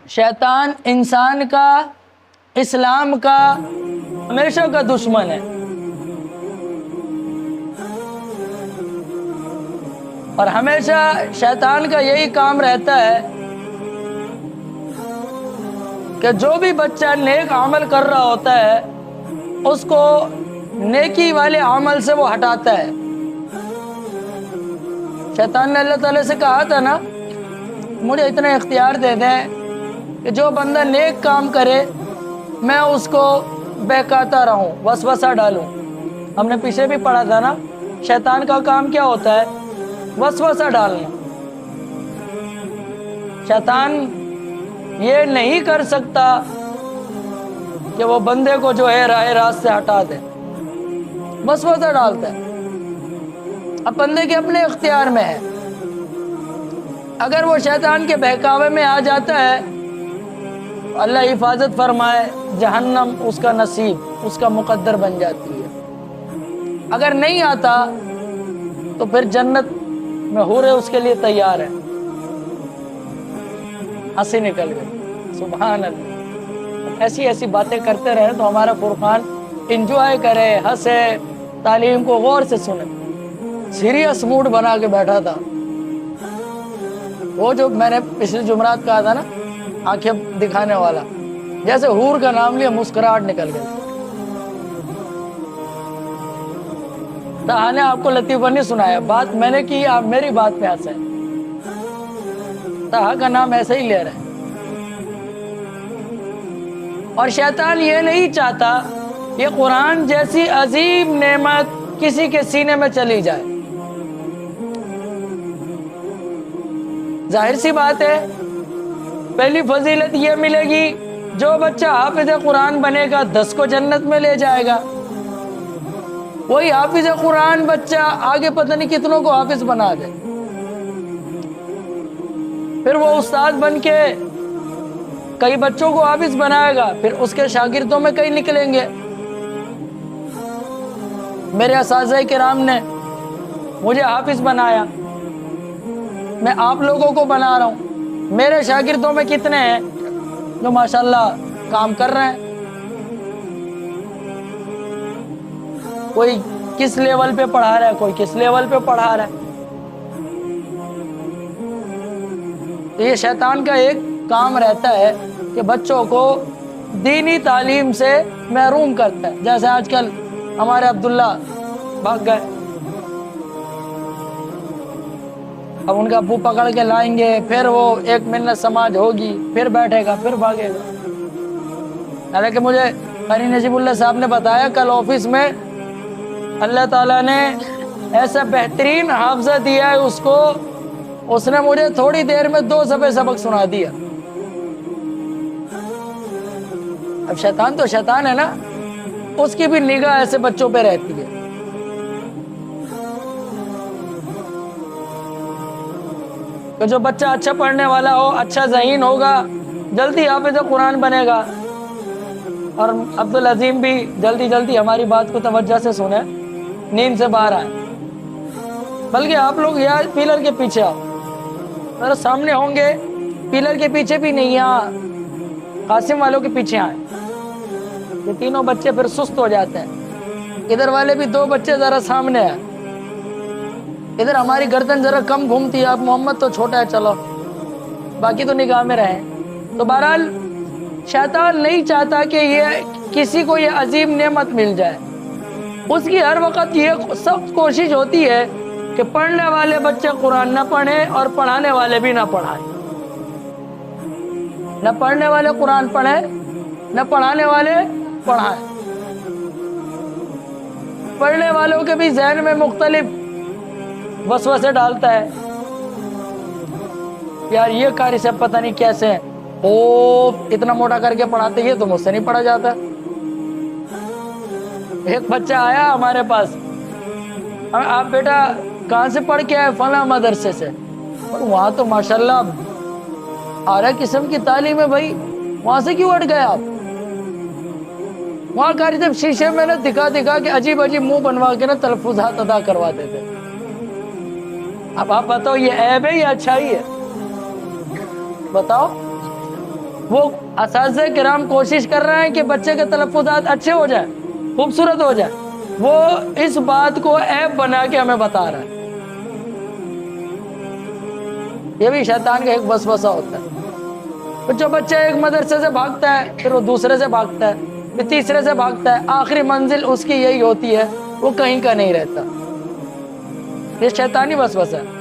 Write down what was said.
शैतान इंसान का, इस्लाम का हमेशा का दुश्मन है और हमेशा शैतान का यही काम रहता है कि जो भी बच्चा नेक अमल कर रहा होता है उसको नेकी वाले अमल से वो हटाता है। शैतान ने अल्लाह ताला से कहा था ना, मुझे इतना इख्तियार दे दें कि जो बंदा नेक काम करे मैं उसको बहकाता रहूं, वसवसा डालूं। हमने पीछे भी पढ़ा था ना, शैतान का काम क्या होता है? वसवसा डालना। शैतान ये नहीं कर सकता कि वो बंदे को जो है राह रास्त से हटा दे, वसवसा डालता है। अब बंदे के अपने इख्तियार में है। अगर वो शैतान के बहकावे में आ जाता है, अल्लाह हिफाजत फरमाए, जहन्नम उसका नसीब, उसका मुकद्दर बन जाती है। अगर नहीं आता तो फिर जन्नत में हूरे उसके लिए तैयार है। हंसी निकल गई, सुभान अल्लाह। ऐसी ऐसी बातें करते रहे तो हमारा फुरकान इंजॉय करे, हंसे, तालीम को गौर से सुने। सीरियस मूड बना के बैठा था। वो जो मैंने पिछले जुमरात कहा था ना, आंखें दिखाने वाला, जैसे हूर का नाम लिया मुस्कुराहट निकल गई। तहाने आपको लतीफा नहीं सुनाया, बात मैंने की, आप मेरी बात पे हंसे। तहा का नाम ऐसे ही ले रहे हैं। और शैतान ये नहीं चाहता ये कुरान जैसी अजीम नेमत किसी के सीने में चली जाए। जाहिर सी बात है, पहली फजीलत ये मिलेगी, जो बच्चा हाफिज कुरान बनेगा 10 को जन्नत में ले जाएगा। वही हाफिज कुरान बच्चा आगे पता नहीं कितनों को हाफिज बना दे, फिर वो उस्ताद बन के कई बच्चों को हाफिज बनाएगा, फिर उसके शागिर्दों में कई निकलेंगे। मेरे उस्ताद किराम ने मुझे हाफिज बनाया, मैं आप लोगों को बना रहा हूँ। मेरे शागिर्दों में कितने हैं जो माशाल्लाह काम कर रहे हैं। कोई किस लेवल पे पढ़ा रहा है, कोई किस लेवल पे पढ़ा रहा है। तो ये शैतान का एक काम रहता है कि बच्चों को दीनी तालीम से महरूम करता है। जैसे आजकल हमारे अब्दुल्ला भाग गए, अब उनका अब्बू पकड़ के लाएंगे, फिर वो एक मिन्नत समाज होगी, फिर बैठेगा, फिर भागेगा। हालांकि मुझे क़री नजीबुल्लाह साहब ने बताया, कल ऑफिस में अल्लाह ताला ने ऐसा बेहतरीन हाफ़ज़ा दिया है उसको, उसने मुझे थोड़ी देर में 2 सफ़े सबक सुना दिया। अब शैतान तो शैतान है ना, उसकी भी निगाह ऐसे बच्चों पे रहती है। तो जो बच्चा अच्छा पढ़ने वाला हो, अच्छा ज़हीन होगा, जल्दी हाफिज़ कुरान बनेगा। और अब्दुल अजीम भी जल्दी जल्दी हमारी बात को तवज्जो से सुने, नींद से बाहर आए। बल्कि आप लोग यहाँ पिलर के पीछे आओ, मेरे सामने होंगे, पिलर के पीछे भी नहीं, यहाँ कासिम वालों के पीछे आए। ये तीनों बच्चे फिर सुस्त हो जाते हैं। इधर वाले भी 2 बच्चे ज़रा सामने हैं, इधर हमारी गर्दन जरा कम घूमती है। अब मोहम्मद तो छोटा है, चलो बाकी तो निगाह में रहे। तो बहरहाल शैतान नहीं चाहता कि ये किसी को ये अजीम नेमत मिल जाए। उसकी हर वक्त ये सख्त कोशिश होती है कि पढ़ने वाले बच्चे कुरान ना पढ़ें और पढ़ाने वाले भी ना पढ़ाएं। न पढ़ने वाले कुरान पढ़ें, न पढ़ाने वाले पढ़ाएं। पढ़ने वालों के भी जहन में मुख्तलिफ वसवसे डालता है, यार ये कारी से पता नहीं कैसे ओ इतना मोटा करके पढ़ाते, ये तो मुझसे नहीं पढ़ा जाता। एक बच्चा आया हमारे पास, आप बेटा कहाँ से पढ़ के आए? फला मदरसे से। और वहाँ तो माशाल्लाह आला किस्म की तालीम है भाई, वहाँ से क्यों हट गए आप? वहाँ कारी जब शीशे में ना दिखा दिखा के अजीब अजीब मुंह बनवा के ना तलफुज़ात अदा करवाते थे। اب آپ بتاؤ یہ عیب ہے یا اچھائی ہے؟ بتاؤ. وہ اساتذہ کرام کوشش کر رہے ہیں کہ بچے کے تلفظات اچھے ہو جائیں، خوبصورت ہو جائیں، وہ اس بات کو عیب بنا کے ہمیں بتا رہا ہے. یہ بھی شیطان کا ایک وسوسہ ہوتا ہے. جو بچہ ایک مدرسے سے بھاگتا ہے، پھر وہ دوسرے سے بھاگتا ہے، پھر تیسرے سے بھاگتا ہے، آخری منزل اس کی یہی ہوتی ہے، وہ کہیں کا نہیں رہتا. یہ شیطانی وسوسہ ہے.